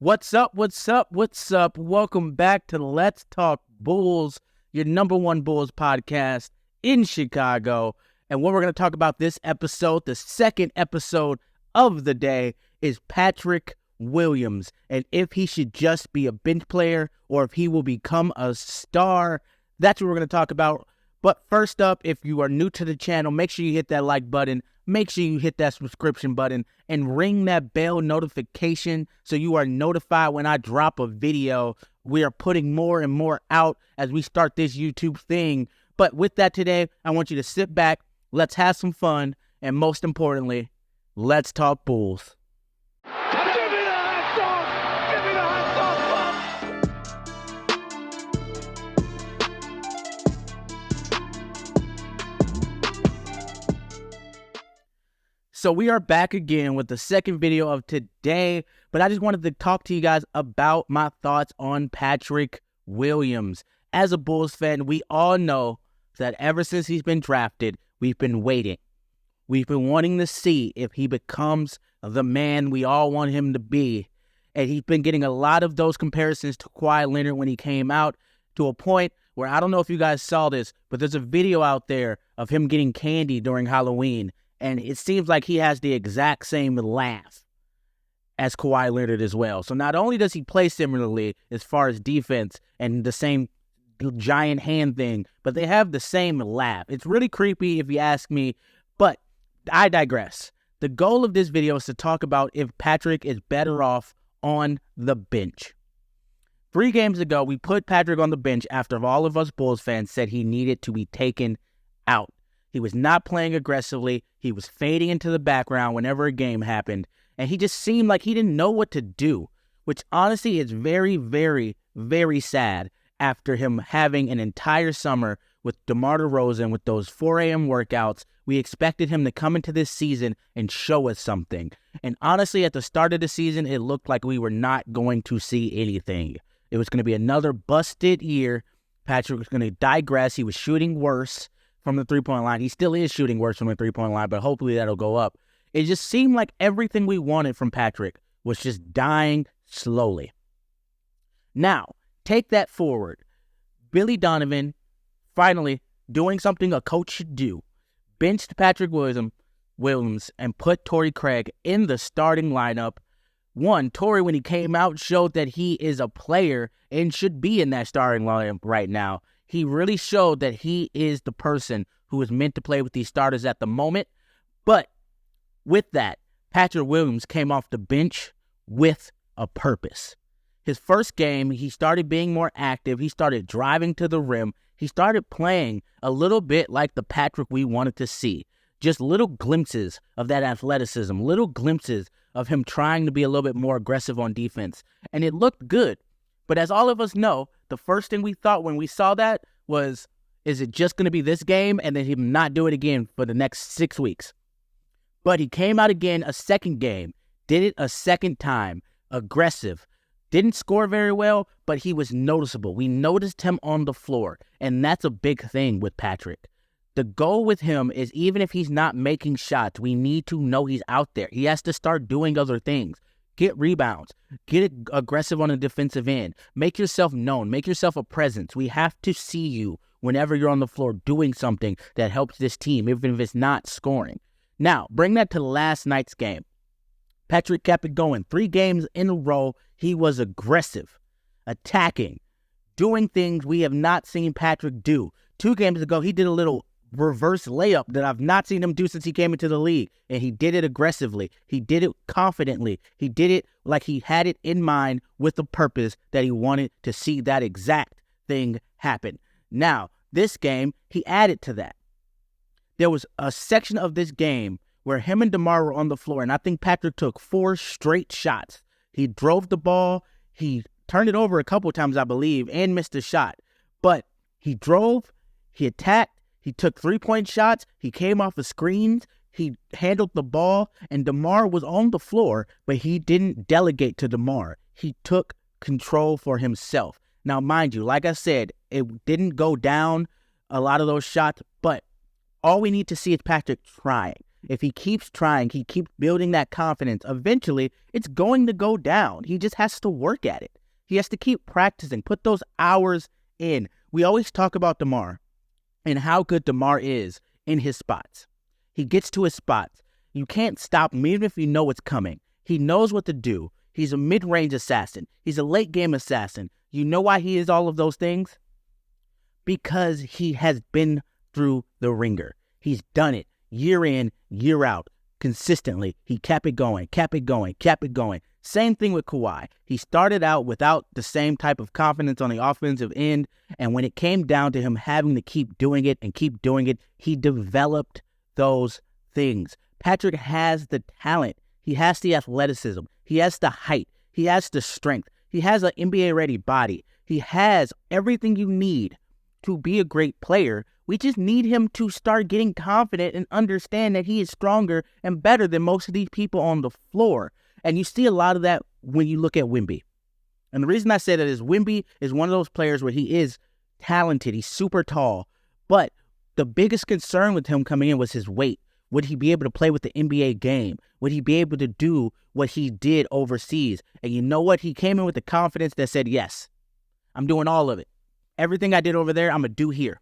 What's up? What's up? What's up? Welcome back to Let's Talk Bulls, your number one Bulls podcast in Chicago. And what we're going to talk about this episode, the second episode of the day, is Patrick Williams and if he should just be a bench player or if he will become a star. That's what we're going to talk about. But first up, if you are new to the channel, make sure you hit that like button. Make sure you hit that subscription button and ring that bell notification so you are notified when I drop a video. We are putting more and more out as we start this YouTube thing. But with that today, I want you to sit back, let's have some fun, and most importantly, let's talk Bulls. So we are back again with the second video of today, but I just wanted to talk to you guys about my thoughts on Patrick Williams. As a Bulls fan, we all know that ever since he's been drafted, we've been waiting. We've been wanting to see if he becomes the man we all want him to be. And he's been getting a lot of those comparisons to Kawhi Leonard when he came out, to a point where I don't know if you guys saw this, but there's a video out there of him getting candy during Halloween. And it seems like he has the exact same laugh as Kawhi Leonard as well. So not only does he play similarly as far as defense and the same giant hand thing, but they have the same laugh. It's really creepy if you ask me, but I digress. The goal of this video is to talk about if Patrick is better off on the bench. 3 games ago, we put Patrick on the bench after all of us Bulls fans said he needed to be taken out. He was not playing aggressively. He was fading into the background whenever a game happened. And he just seemed like he didn't know what to do, which honestly is very, very, very sad after him having an entire summer with DeMar DeRozan with those 4 a.m. workouts. We expected him to come into this season and show us something. And honestly, at the start of the season, it looked like we were not going to see anything. It was going to be another busted year. Patrick was going to digress. He was shooting worse from the three-point line. He still is shooting worse from the three-point line, but hopefully that'll go up. It just seemed like everything we wanted from Patrick was just dying slowly. Now, take that forward. Billy Donovan, finally doing something a coach should do, benched Patrick Williams and put Torrey Craig in the starting lineup. Torrey, when he came out, showed that he is a player and should be in that starting lineup right now. He really showed that he is the person who is meant to play with these starters at the moment. But with that, Patrick Williams came off the bench with a purpose. His first game, he started being more active. He started driving to the rim. He started playing a little bit like the Patrick we wanted to see. Just little glimpses of that athleticism, little glimpses of him trying to be a little bit more aggressive on defense. And it looked good. But as all of us know, the first thing we thought when we saw that was, is it just going to be this game and then him not do it again for the next 6 weeks? But he came out again a second game, did it a second time, aggressive. Didn't score very well, but he was noticeable. We noticed him on the floor, and that's a big thing with Patrick. The goal with him is even if he's not making shots, we need to know he's out there. He has to start doing other things. Get rebounds. Get aggressive on the defensive end. Make yourself known. Make yourself a presence. We have to see you whenever you're on the floor doing something that helps this team, even if it's not scoring. Now, bring that to last night's game. Patrick kept it going. 3 games in a row, he was aggressive, attacking, doing things we have not seen Patrick do. 2 games ago, he did a little reverse layup that I've not seen him do since he came into the league. And he did it aggressively. He did it confidently. He did it like he had it in mind with the purpose that he wanted to see that exact thing happen. Now, this game, he added to that. There was a section of this game where him and DeMar were on the floor, and I think Patrick took 4 straight shots. He drove the ball. He turned it over a couple of times, I believe, and missed a shot. But he drove, he attacked, he took 3-point shots, he came off the screens, he handled the ball, and DeMar was on the floor, but he didn't delegate to DeMar. He took control for himself. Now, mind you, like I said, it didn't go down a lot of those shots, but all we need to see is Patrick trying. If he keeps trying, he keeps building that confidence, eventually it's going to go down. He just has to work at it. He has to keep practicing, put those hours in. We always talk about DeMar and how good DeMar is in his spots. He gets to his spots. You can't stop him even if you know it's coming. He knows what to do. He's a mid-range assassin. He's a late-game assassin. You know why he is all of those things? Because he has been through the ringer. He's done it year in, year out, consistently. He kept it going, kept it going, kept it going. Same thing with Kawhi. He started out without the same type of confidence on the offensive end, and when it came down to him having to keep doing it and keep doing it, he developed those things. Patrick has the talent. He has the athleticism. He has the height. He has the strength. He has an NBA-ready body. He has everything you need to be a great player. We just need him to start getting confident and understand that he is stronger and better than most of these people on the floor. And you see a lot of that when you look at Wemby. And the reason I say that is Wemby is one of those players where he is talented. He's super tall. But the biggest concern with him coming in was his weight. Would he be able to play with the NBA game? Would he be able to do what he did overseas? And you know what? He came in with the confidence that said, yes, I'm doing all of it. Everything I did over there, I'm going to do here.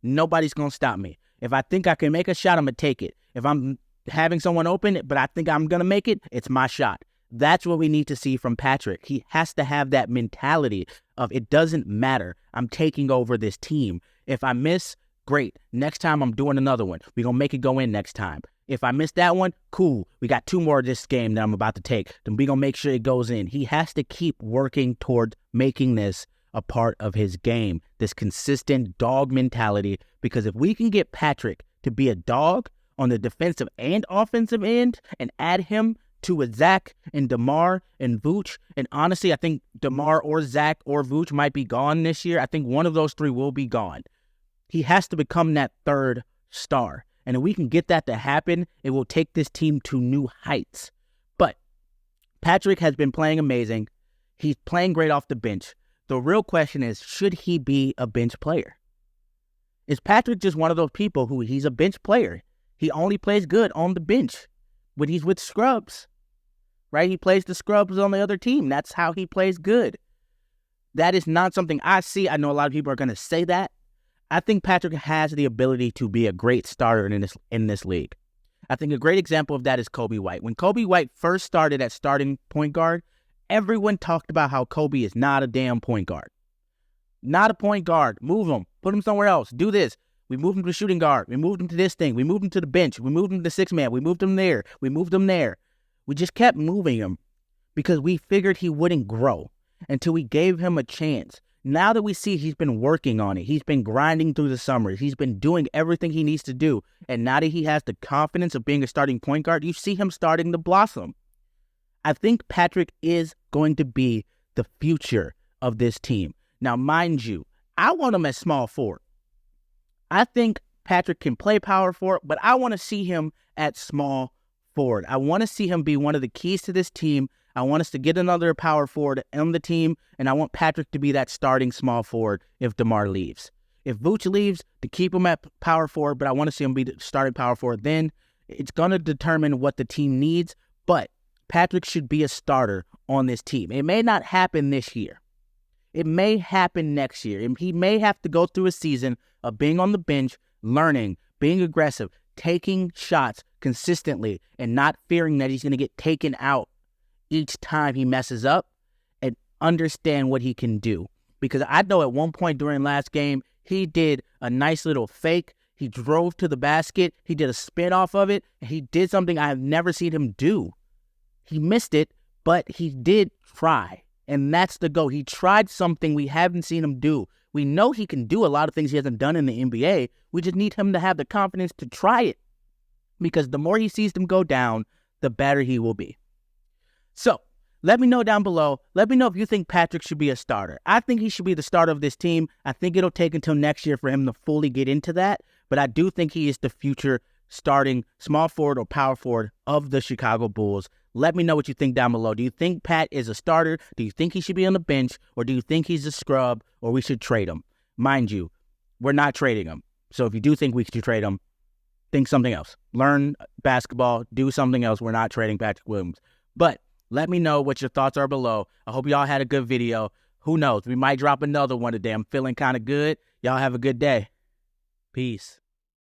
Nobody's going to stop me. If I think I can make a shot, I'm going to take it. If I'm having someone open it, but I think I'm going to make it, it's my shot. That's what we need to see from Patrick. He has to have that mentality of it doesn't matter. I'm taking over this team. If I miss, great. Next time I'm doing another one. We're going to make it go in next time. If I miss that one, cool. We got 2 more of this game that I'm about to take. Then we're going to make sure it goes in. He has to keep working toward making this a part of his game, this consistent dog mentality, because if we can get Patrick to be a dog on the defensive and offensive end and add him to a Zach and DeMar and Vooch, and honestly, I think DeMar or Zach or Vooch might be gone this year. I think one of those 3 will be gone. He has to become that third star. And if we can get that to happen, it will take this team to new heights. But Patrick has been playing amazing. He's playing great off the bench. The real question is, should he be a bench player? Is Patrick just one of those people who he's a bench player? He only plays good on the bench when he's with scrubs, right? He plays the scrubs on the other team. That's how he plays good. That is not something I see. I know a lot of people are going to say that. I think Patrick has the ability to be a great starter in this league. I think a great example of that is Kobe White. When Kobe White first started at starting point guard, everyone talked about how Kobe is not a damn point guard. Not a point guard. Move him. Put him somewhere else. Do this. We moved him to shooting guard. We moved him to this thing. We moved him to the bench. We moved him to 6-man. We moved him there. We moved him there. We just kept moving him because we figured he wouldn't grow until we gave him a chance. Now that we see he's been working on it, he's been grinding through the summers, he's been doing everything he needs to do, and now that he has the confidence of being a starting point guard, you see him starting to blossom. I think Patrick is going to be the future of this team. Now, mind you, I want him at small forward. I think Patrick can play power forward, but I want to see him at small forward. I want to see him be one of the keys to this team. I want us to get another power forward on the team, and I want Patrick to be that starting small forward if DeMar leaves. If Vooch leaves, to keep him at power forward, but I want to see him be the starting power forward. Then it's going to determine what the team needs, but Patrick should be a starter on this team. It may not happen this year. It may happen next year. He may have to go through a season of being on the bench, learning, being aggressive, taking shots consistently, and not fearing that he's going to get taken out each time he messes up, and understand what he can do. Because I know at one point during last game, he did a nice little fake. He drove to the basket. He did a spin off of it. And he did something I have never seen him do. He missed it, but he did try. And that's the goal. He tried something we haven't seen him do. We know he can do a lot of things he hasn't done in the NBA. We just need him to have the confidence to try it. Because the more he sees them go down, the better he will be. So, let me know down below. Let me know if you think Patrick should be a starter. I think he should be the starter of this team. I think it'll take until next year for him to fully get into that. But I do think he is the future starting small forward or power forward of the Chicago Bulls. Let me know what you think down below. Do you think Pat is a starter? Do you think he should be on the bench? Or do you think he's a scrub? Or we should trade him? Mind you, we're not trading him. So if you do think we should trade him, think something else. Learn basketball, do something else. We're not trading Patrick Williams. But let me know what your thoughts are below. I hope y'all had a good video. Who knows? We might drop another one today. I'm feeling kind of good. Y'all have a good day. Peace.